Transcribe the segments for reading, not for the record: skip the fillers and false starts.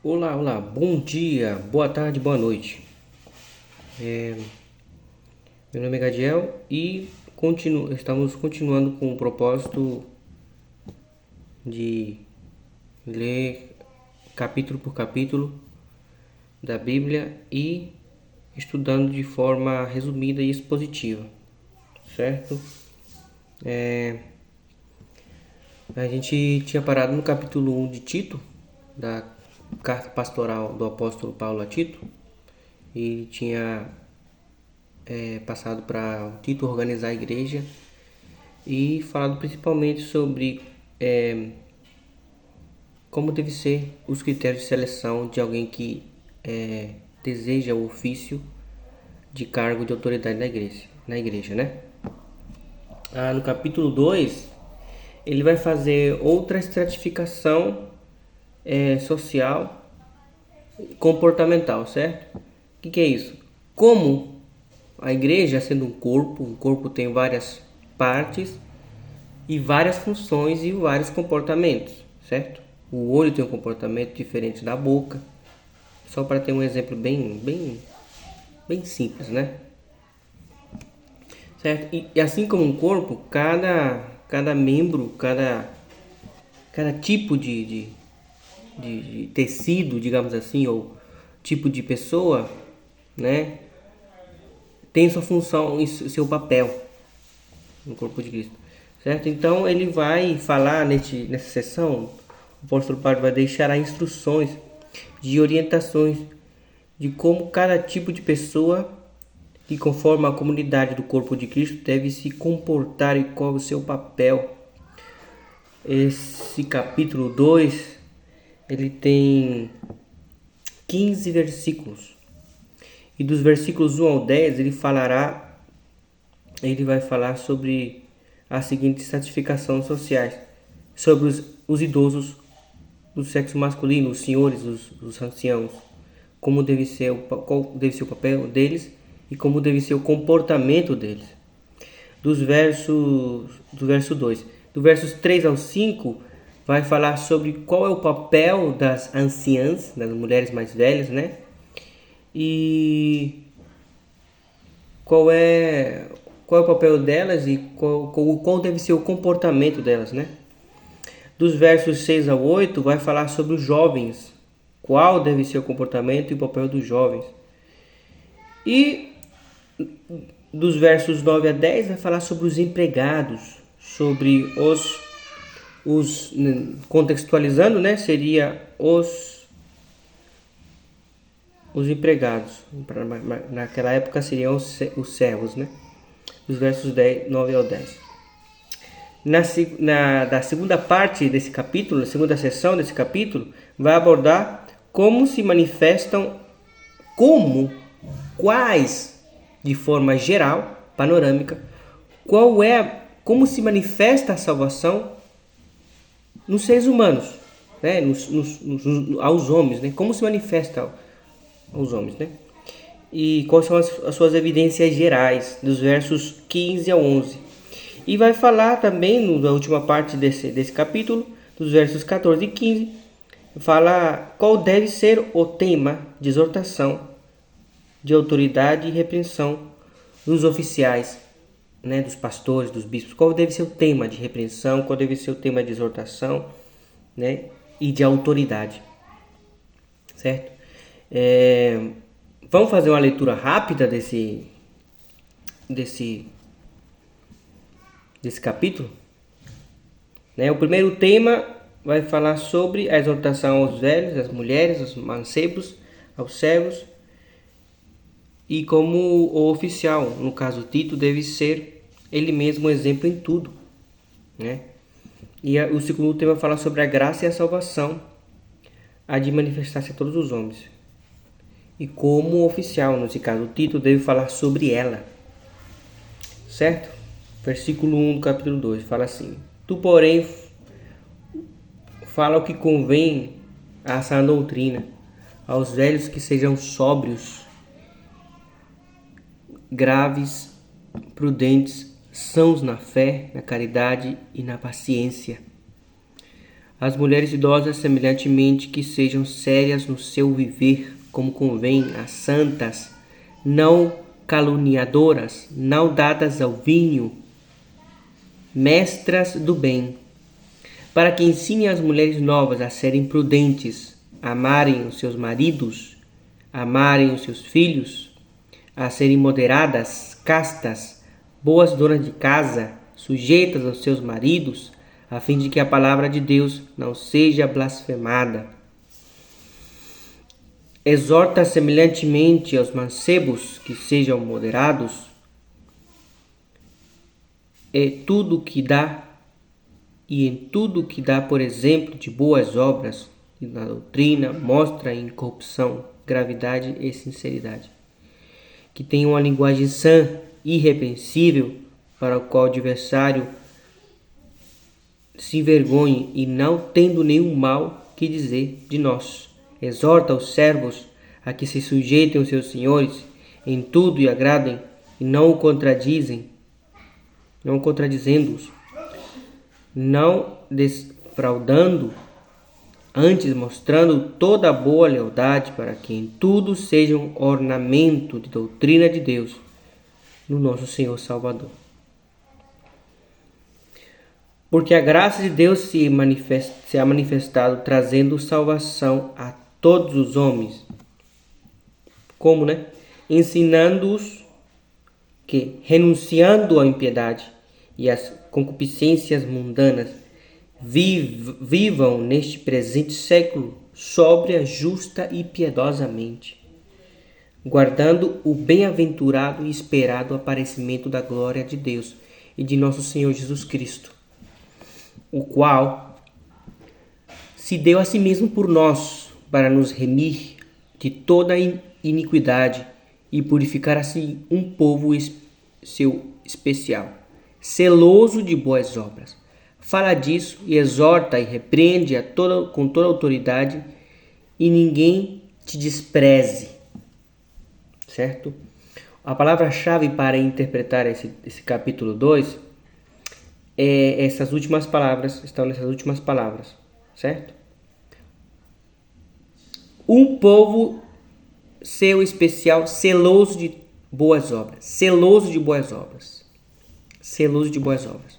Olá, olá, bom dia, boa tarde, boa noite. Meu nome é Gadiel e estamos continuando com o propósito de ler capítulo por capítulo da Bíblia e estudando de forma resumida e expositiva, certo? A gente tinha parado no capítulo 1 de Tito, da carta pastoral do apóstolo Paulo a Tito, e tinha passado para Tito organizar a igreja e falado principalmente sobre como deve ser os critérios de seleção de alguém que deseja o ofício de cargo de autoridade na igreja, né? No capítulo 2 ele vai fazer outra estratificação social comportamental, certo? O que é isso? Como a igreja, sendo um corpo tem várias partes e várias funções e vários comportamentos, certo? O olho tem um comportamento diferente da boca, só para ter um exemplo bem simples, né? Certo? E assim como um corpo, cada membro, cada tipo de tecido, digamos assim, ou tipo de pessoa, né? Tem sua função e seu papel no corpo de Cristo, certo? Então ele vai falar nessa sessão, o apóstolo Paulo vai deixar instruções de orientações de como cada tipo de pessoa que conforma a comunidade do corpo de Cristo deve se comportar e qual é o seu papel. Esse capítulo 2 ele tem 15 versículos. E dos versículos 1 ao 10 ele vai falar sobre as seguintes estratificações sociais, sobre os idosos do sexo masculino, os senhores, os anciãos, qual deve ser o papel deles e como deve ser o comportamento deles. Do verso 2. Do versos 3 ao 5, vai falar sobre qual é o papel das anciãs, das mulheres mais velhas, né? E qual é, qual é o papel delas e qual deve ser o comportamento delas, né? Dos versos 6 ao 8, vai falar sobre os jovens, qual deve ser o comportamento e o papel dos jovens. E dos versos 9 a 10 vai falar sobre os empregados, sobre os contextualizando, né, seria os empregados. Naquela época seriam os servos, né? Dos versos 9 ao 10. Da segunda parte desse capítulo, na segunda sessão desse capítulo, vai abordar como se manifestam, quais, de forma geral, panorâmica, como se manifesta a salvação nos seres humanos, né? Aos homens, né? Como se manifesta aos homens, né? E quais são as suas evidências gerais, dos versos 15 a 11. E vai falar também, na última parte desse capítulo, dos versos 14 e 15, fala qual deve ser o tema de exortação, de autoridade e repreensão dos oficiais, né, dos pastores, dos bispos. Qual deve ser o tema de repreensão, qual deve ser o tema de exortação, né, e de autoridade, certo? Vamos fazer uma leitura rápida desse capítulo, né? O primeiro tema vai falar sobre a exortação aos velhos, às mulheres, aos mancebos, aos servos e como o oficial, no caso Tito, deve ser ele mesmo um exemplo em tudo, né? E o segundo tema fala sobre a graça e a salvação, a de manifestar-se a todos os homens. E como oficial, nesse caso Tito, deve falar sobre ela, certo? Versículo 1 do capítulo 2 fala assim: Tu, porém, fala o que convém a sã doutrina, aos velhos que sejam sóbrios, graves, prudentes, sãos na fé, na caridade e na paciência. As mulheres idosas, semelhantemente, que sejam sérias no seu viver, como convém às santas, não caluniadoras, não dadas ao vinho, mestras do bem, para que ensinem as mulheres novas a serem prudentes, amarem os seus maridos, amarem os seus filhos, a serem moderadas, castas, boas donas de casa, sujeitas aos seus maridos, a fim de que a palavra de Deus não seja blasfemada. Exorta semelhantemente aos mancebos que sejam moderados, em tudo que dá, por exemplo, de boas obras, e na doutrina mostra incorrupção, gravidade e sinceridade. Que tenha uma linguagem sã, irrepreensível, para o qual o adversário se envergonhe e não tendo nenhum mal que dizer de nós. Exorta os servos a que se sujeitem aos seus senhores em tudo e agradem e não contradizendo-os, não defraudando, antes mostrando toda a boa lealdade, para que em tudo sejam ornamento de doutrina de Deus, no nosso Senhor Salvador. Porque a graça de Deus se ha manifestado, trazendo salvação a todos os homens. Como, ensinando-os que, renunciando à impiedade e às concupiscências mundanas, vivam neste presente século sóbria, justa e piedosamente, guardando o bem-aventurado e esperado aparecimento da glória de Deus e de nosso Senhor Jesus Cristo, o qual se deu a si mesmo por nós, para nos remir de toda iniquidade e purificar assim um povo seu especial, celoso de boas obras. Fala disso e exorta e repreende com toda autoridade, e ninguém te despreze. Certo? A palavra-chave para interpretar esse capítulo 2 estão nessas últimas palavras, certo? Um povo seu especial, celoso de boas obras. Celoso de boas obras. Celoso de boas obras.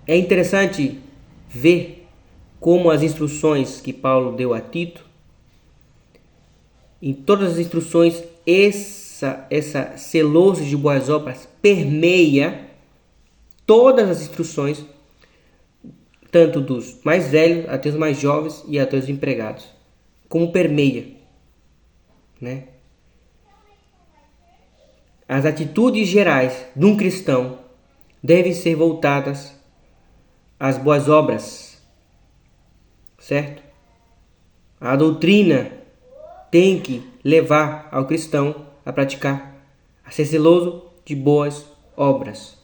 É interessante ver como as instruções que Paulo deu a Tito, em todas as instruções, essa celoso de boas obras permeia todas as instruções, tanto dos mais velhos até os mais jovens e até os empregados. Como permeia, As atitudes gerais de um cristão devem ser voltadas às boas obras, certo? A doutrina tem que levar ao cristão a praticar, a ser zeloso de boas obras,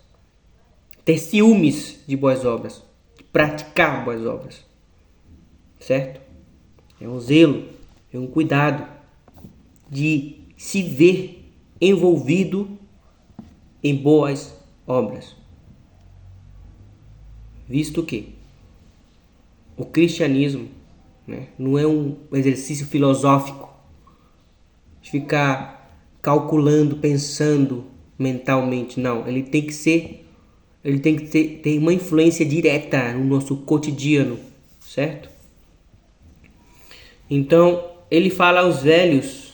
ter ciúmes de boas obras, praticar boas obras, certo? É um zelo, é um cuidado de se ver envolvido em boas obras, visto que o cristianismo não é um exercício filosófico de ficar calculando, pensando mentalmente, não. Ele tem que ter uma influência direta no nosso cotidiano, certo? Então, ele fala aos velhos,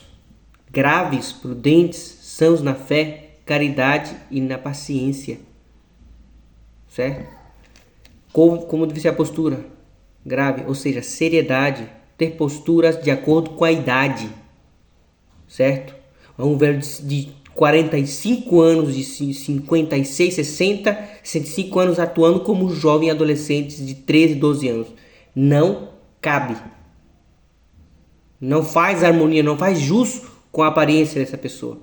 graves, prudentes, sãos na fé, caridade e na paciência, certo? Como deve ser a postura? Grave, ou seja, seriedade, ter posturas de acordo com a idade, certo? Um velho de 45 anos, de 56, 60, 65 anos atuando como jovem adolescente de 13, 12 anos. Não cabe. Não faz harmonia, não faz jus com a aparência dessa pessoa.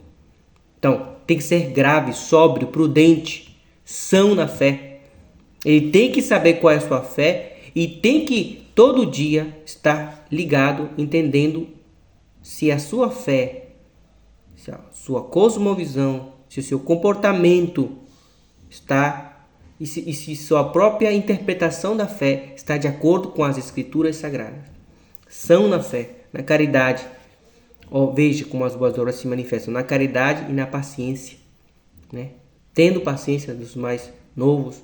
Então, tem que ser grave, sóbrio, prudente, são na fé. Ele tem que saber qual é a sua fé e tem que todo dia estar ligado, entendendo se a sua fé, se a sua cosmovisão, se o seu comportamento está e se sua própria interpretação da fé está de acordo com as escrituras sagradas. São na fé, na caridade. Veja como as boas obras se manifestam na caridade e na paciência, né? Tendo paciência dos mais novos,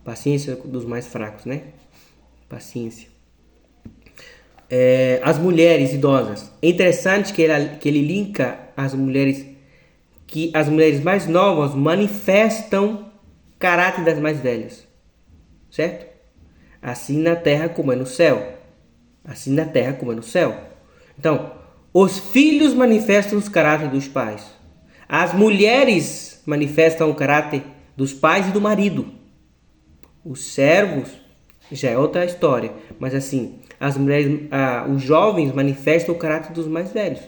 paciência dos mais fracos, né? Paciência. As mulheres idosas. É interessante que ele linka as mulheres, que as mulheres mais novas manifestam caráter das mais velhas, certo? Assim na terra como é no céu. Assim na terra como é no céu. Então, os filhos manifestam os caráteres dos pais. As mulheres manifestam o caráter dos pais e do marido. Os servos já é outra história. Mas assim, as mulheres, os jovens manifestam o caráter dos mais velhos.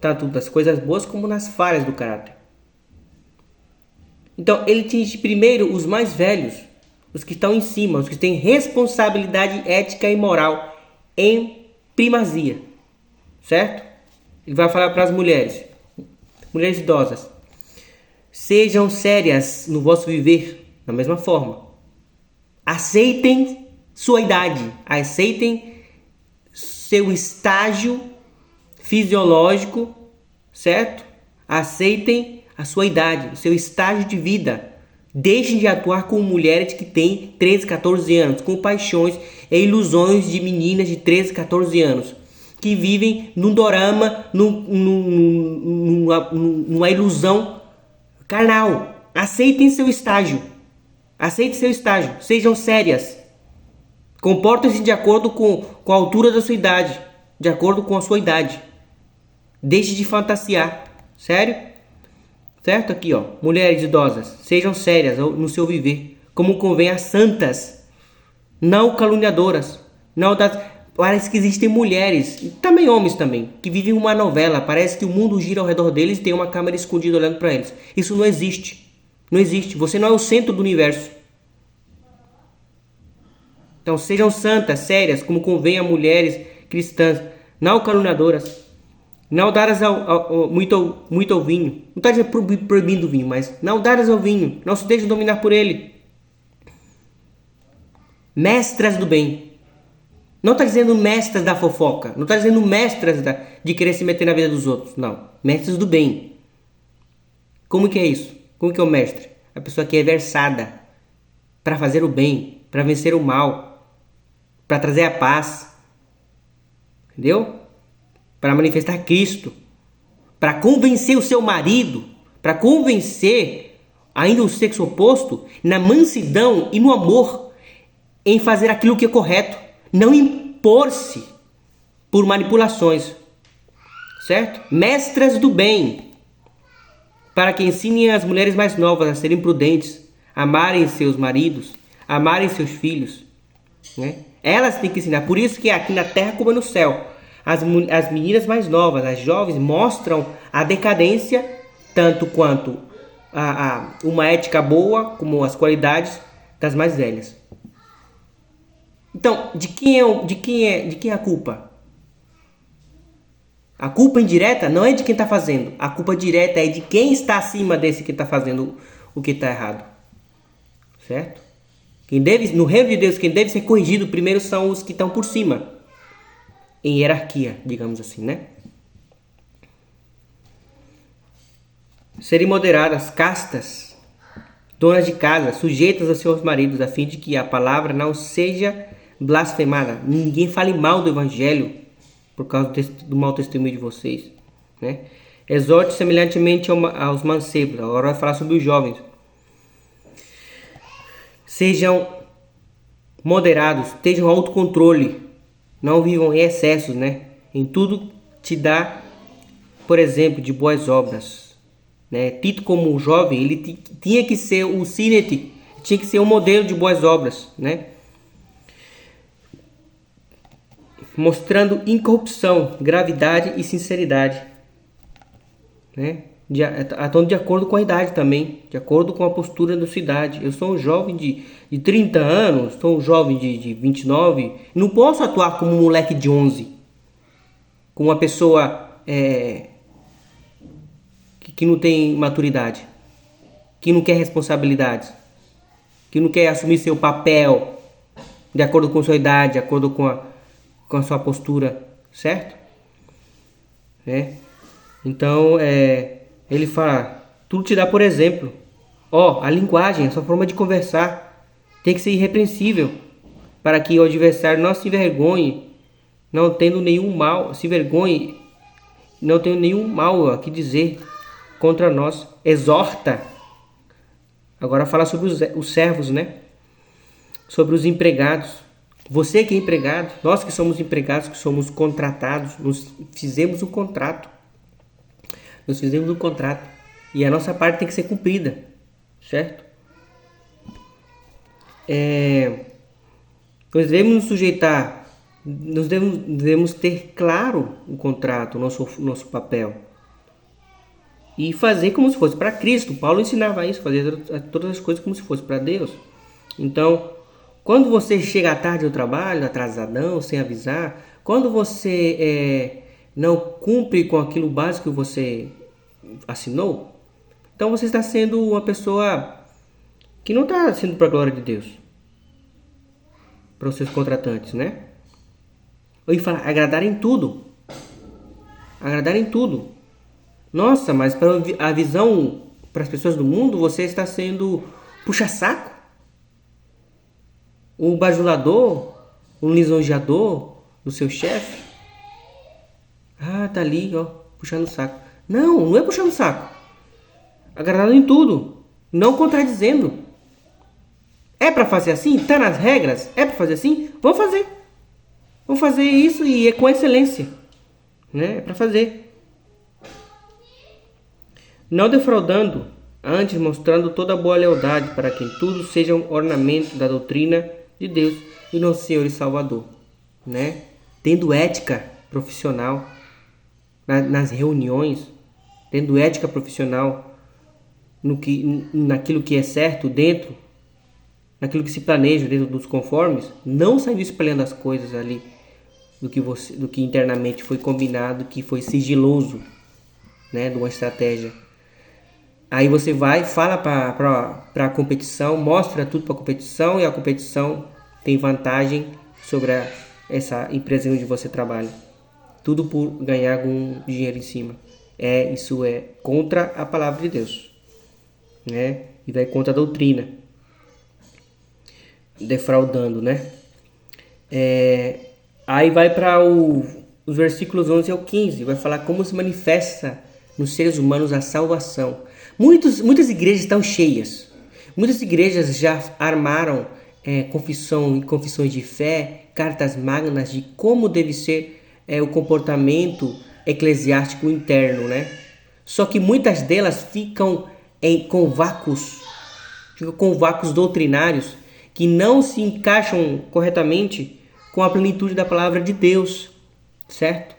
Tanto das coisas boas como nas falhas do caráter. Então, ele atinge primeiro os mais velhos, os que estão em cima, os que têm responsabilidade ética e moral em primazia. Certo? Ele vai falar para as mulheres idosas: sejam sérias no vosso viver, da mesma forma. Aceitem sua idade, aceitem seu estágio fisiológico, certo? Aceitem a sua idade, o seu estágio de vida. Deixem de atuar com mulheres que têm 13, 14 anos, com paixões e ilusões de meninas de 13, 14 anos, que vivem num dorama, numa ilusão carnal. Aceitem seu estágio. Aceitem seu estágio. Sejam sérias. Comportem-se de acordo com a altura da sua idade. De acordo com a sua idade. Deixe de fantasiar. Sério? Certo? Aqui, ó. Mulheres idosas. Sejam sérias no seu viver. Como convém a santas. Não caluniadoras. Não das... Parece que existem mulheres, e também homens também, que vivem uma novela. Parece que o mundo gira ao redor deles e tem uma câmera escondida olhando para eles. Isso não existe. Não existe. Você não é o centro do universo. Então sejam santas, sérias, como convém a mulheres cristãs, não caluniadoras, não dadas muito ao vinho. Não está proibindo o vinho, mas não dadas ao vinho. Não se deixem dominar por ele. Mestras do bem. Não está dizendo mestras da fofoca. Não está dizendo mestras de querer se meter na vida dos outros. Não. Mestras do bem. Como que é isso? Como que é o mestre? A pessoa que é versada para fazer o bem, para vencer o mal, para trazer a paz. Entendeu? Para manifestar Cristo. Para convencer o seu marido. Para convencer ainda o sexo oposto na mansidão e no amor em fazer aquilo que é correto. Não impor-se por manipulações, certo? Mestras do bem, para que ensinem as mulheres mais novas a serem prudentes, amarem seus maridos, amarem seus filhos, né? Elas têm que ensinar. Por isso que aqui na terra como no céu, as meninas mais novas, as jovens, mostram a decadência, tanto quanto uma ética boa, como as qualidades das mais velhas. Então, de quem é a culpa? A culpa indireta não é de quem está fazendo. A culpa direta é de quem está acima desse que está fazendo o que está errado. Certo? No reino de Deus, quem deve ser corrigido primeiro são os que estão por cima. Em hierarquia, digamos assim, né? Serem moderadas, castas, donas de casa, sujeitas aos seus maridos, a fim de que a palavra não seja blasfemada. Ninguém fale mal do evangelho por causa do mau testemunho de vocês, né? Exorte semelhantemente aos mancebos. Agora vai falar sobre os jovens. Sejam moderados, tenham autocontrole, não vivam em excessos, né? Em tudo te dá, por exemplo, de boas obras, né? Tito, como jovem, ele tinha que ser o Sinete, tinha que ser um modelo de boas obras, né? Mostrando incorrupção, gravidade e sinceridade, né? Atuando de acordo com a idade também, de acordo com a postura da sua idade. Eu sou um jovem de 30 anos, sou um jovem de 29, não posso atuar como um moleque de 11, como uma pessoa que não tem maturidade, que não quer responsabilidades, que não quer assumir seu papel de acordo com sua idade, de acordo com a sua postura, certo? Né? Então, ele fala, tudo te dá por exemplo. A linguagem, a sua forma de conversar tem que ser irrepreensível, para que o adversário não se envergonhe, não tendo nenhum mal, não tendo nenhum mal a que dizer contra nós. Exorta. Agora fala sobre os servos, né? Sobre os empregados. Você que é empregado, nós que somos empregados, que somos contratados, nos fizemos um contrato. E a nossa parte tem que ser cumprida, certo? Nós devemos nos sujeitar, nós devemos ter claro o contrato, o nosso papel. E fazer como se fosse para Cristo. Paulo ensinava isso, fazer todas as coisas como se fosse para Deus. Então, quando você chega tarde ao trabalho, atrasadão, sem avisar, quando você não cumpre com aquilo básico que você assinou, então você está sendo uma pessoa que não está sendo para a glória de Deus, para os seus contratantes, né? Ou falar, agradar em tudo. Nossa, mas para a visão, para as pessoas do mundo, você está sendo puxa-saco, um bajulador, um lisonjeador do seu chefe. Tá ali, puxando o saco. Não é puxando o saco. Agradando em tudo, não contradizendo. É para fazer assim? Tá nas regras? É para fazer assim? Vamos fazer. Vamos fazer isso e é com excelência, né? É para fazer. Não defraudando, antes mostrando toda a boa lealdade, para que tudo seja um ornamento da doutrina de Deus e nosso Senhor e Salvador, né? Tendo ética profissional nas reuniões, tendo ética profissional naquilo que é certo naquilo que se planeja dentro dos conformes, não saindo espalhando as coisas ali do que internamente foi combinado, que foi sigiloso, né, de uma estratégia. Aí você vai, fala para a competição, mostra tudo para a competição e a competição tem vantagem sobre essa empresa onde você trabalha. Tudo por ganhar algum dinheiro em cima. Isso é contra a palavra de Deus, né? E vai contra a doutrina. Defraudando, né? Aí vai para os versículos 11 ao 15. Vai falar como se manifesta nos seres humanos a salvação. Muitas igrejas estão cheias. Muitas igrejas já armaram confissões de fé, cartas magnas de como deve ser o comportamento eclesiástico interno, né? Só que muitas delas ficam com vácuos doutrinários que não se encaixam corretamente com a plenitude da palavra de Deus, certo?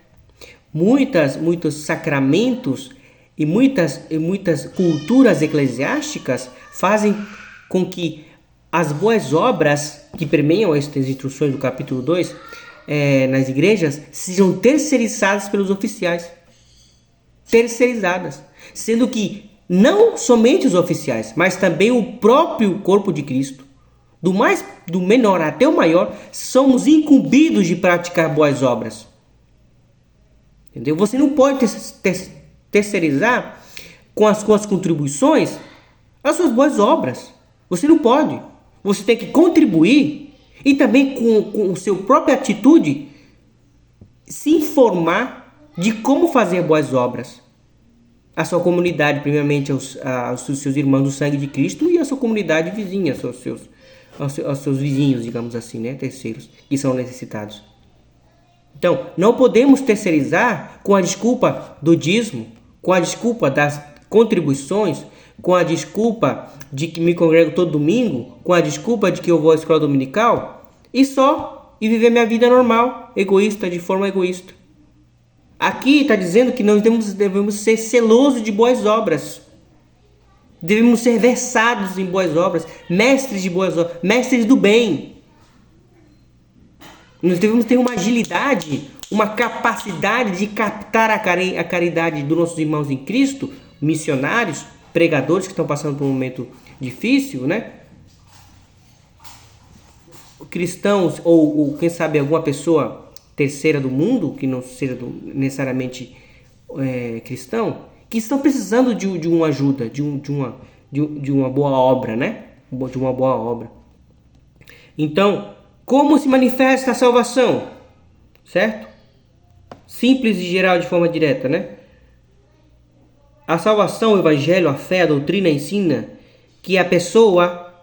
Muitos sacramentos e muitas culturas eclesiásticas fazem com que as boas obras que permeiam estas instruções do capítulo 2 nas igrejas sejam terceirizadas pelos oficiais. Terceirizadas. Sendo que não somente os oficiais, mas também o próprio corpo de Cristo, do menor até o maior, somos incumbidos de praticar boas obras. Entendeu? Você não pode terceirizar com as contribuições as suas boas obras. Você não pode. Você tem que contribuir e também com a sua própria atitude se informar de como fazer boas obras. A sua comunidade, primeiramente aos seus irmãos do sangue de Cristo e a sua comunidade vizinha, aos seus vizinhos, digamos assim, né? Terceiros, que são necessitados. Então, não podemos terceirizar com a desculpa do dízimo, com a desculpa das contribuições, com a desculpa de que me congrego todo domingo, com a desculpa de que eu vou à escola dominical e viver minha vida normal, egoísta, de forma egoísta. Aqui está dizendo que nós devemos ser celosos de boas obras. Devemos ser versados em boas obras, mestres de boas obras, mestres do bem. Nós devemos ter uma agilidade, uma capacidade de captar a caridade dos nossos irmãos em Cristo, missionários, pregadores que estão passando por um momento difícil, né? cristãos ou quem sabe alguma pessoa terceira do mundo que não seja necessariamente cristão, que estão precisando de uma ajuda, de uma boa obra, né? De uma boa obra. Então, como se manifesta a salvação? Certo? Simples e geral, de forma direta, né? A salvação, o evangelho, a fé, a doutrina ensina que a pessoa,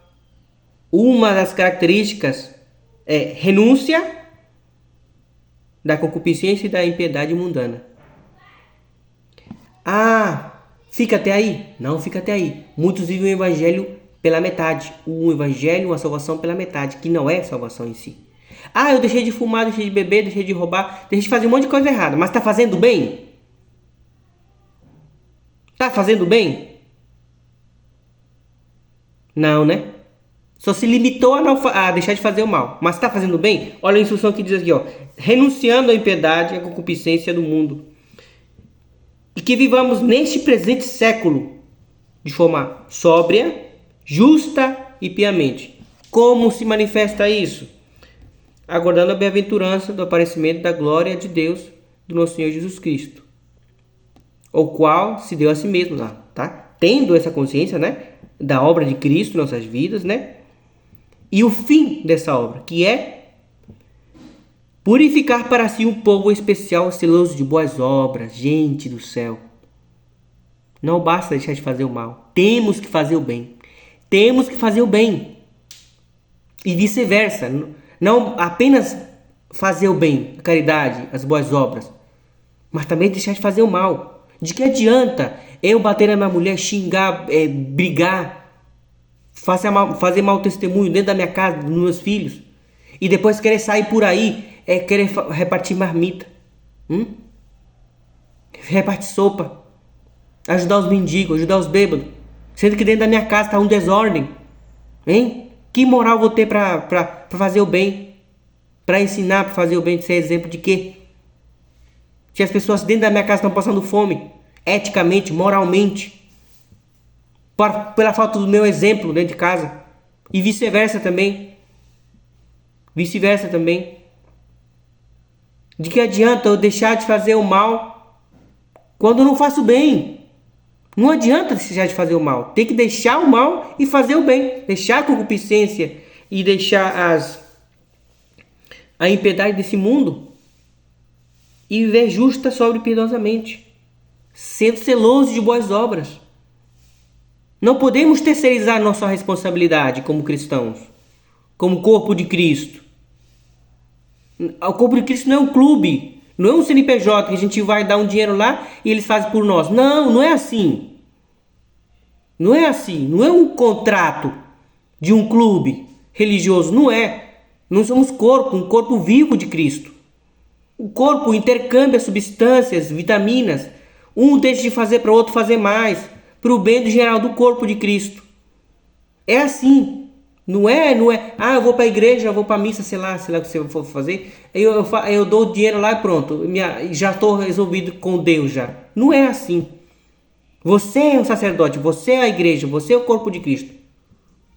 uma das características é renúncia da concupiscência e da impiedade mundana. Ah, fica até aí? Não fica até aí. Muitos vivem o evangelho pela metade. O evangelho, uma salvação pela metade, que não é salvação em si. Ah, eu deixei de fumar, deixei de beber, deixei de roubar, deixei de fazer um monte de coisa errada. Mas está fazendo bem? Está fazendo bem? Não, né? Só se limitou a deixar de fazer o mal. Mas está fazendo bem? Olha a instrução que diz aqui, ó. Renunciando à impiedade e à concupiscência do mundo. E que vivamos neste presente século de forma sóbria, justa e piamente. Como se manifesta isso? Aguardando a bem-aventurança do aparecimento da glória de Deus, do nosso Senhor Jesus Cristo, o qual se deu a si mesmo lá, tá? Tendo essa consciência, né, da obra de Cristo em nossas vidas, né? E o fim dessa obra, que é purificar para si um povo especial, zeloso de boas obras. Gente do céu, não basta deixar de fazer o mal, temos que fazer o bem. Temos que fazer o bem. E vice-versa, não apenas fazer o bem, a caridade, as boas obras, mas também deixar de fazer o mal. De que adianta eu bater na minha mulher, xingar, brigar, fazer mau testemunho dentro da minha casa, dos meus filhos, e depois querer sair por aí, querer repartir marmita, repartir sopa, ajudar os mendigos, ajudar os bêbados, sendo que dentro da minha casa está um desordem, hein? Que moral vou ter para fazer o bem, para ensinar para fazer o bem, de ser exemplo de quê? Se as pessoas dentro da minha casa estão passando fome, eticamente, moralmente, pela falta do meu exemplo dentro de casa, e vice-versa também. Vice-versa também. De que adianta eu deixar de fazer o mal quando eu não faço bem? Não adianta deixar de fazer o mal. Tem que deixar o mal e fazer o bem. Deixar a concupiscência e deixar a impiedade desse mundo e viver justa, sóbria e piedosamente, sendo zeloso de boas obras. Não podemos terceirizar nossa responsabilidade como cristãos, como corpo de Cristo. O corpo de Cristo não é um clube, não é um CNPJ que a gente vai dar um dinheiro lá e eles fazem por nós. Não, não é assim. Não é assim. Não é um contrato de um clube religioso. Não é. Nós somos corpo, um corpo vivo de Cristo. O corpo intercambia substâncias, vitaminas. Um deixa de fazer para o outro fazer mais, para o bem do geral do corpo de Cristo. É assim. Não é, ah, eu vou para a igreja, eu vou para a missa, sei lá o que você for fazer, eu dou o dinheiro lá e pronto, já estou resolvido com Deus já. Não é assim. Você é um sacerdote, você é a igreja, você é o corpo de Cristo.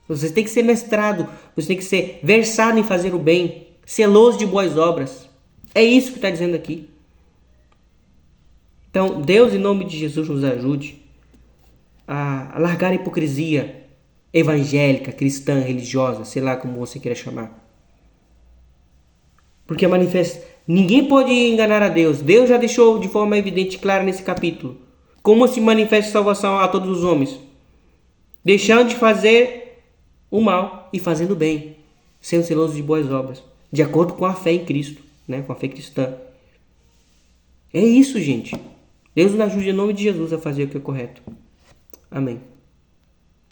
Você tem que ser mestrado, você tem que ser versado em fazer o bem, zeloso de boas obras. É isso que está dizendo aqui. Então, Deus, em nome de Jesus, nos ajude a largar a hipocrisia evangélica, cristã, religiosa, sei lá como você queira chamar. Porque ninguém pode enganar a Deus. Deus já deixou de forma evidente e clara nesse capítulo como se manifesta a salvação a todos os homens. Deixando de fazer o mal e fazendo o bem, sendo zeloso de boas obras, de acordo com a fé em Cristo, né? Com a fé cristã. É isso, gente. Deus nos ajude em nome de Jesus a fazer o que é correto. Amém.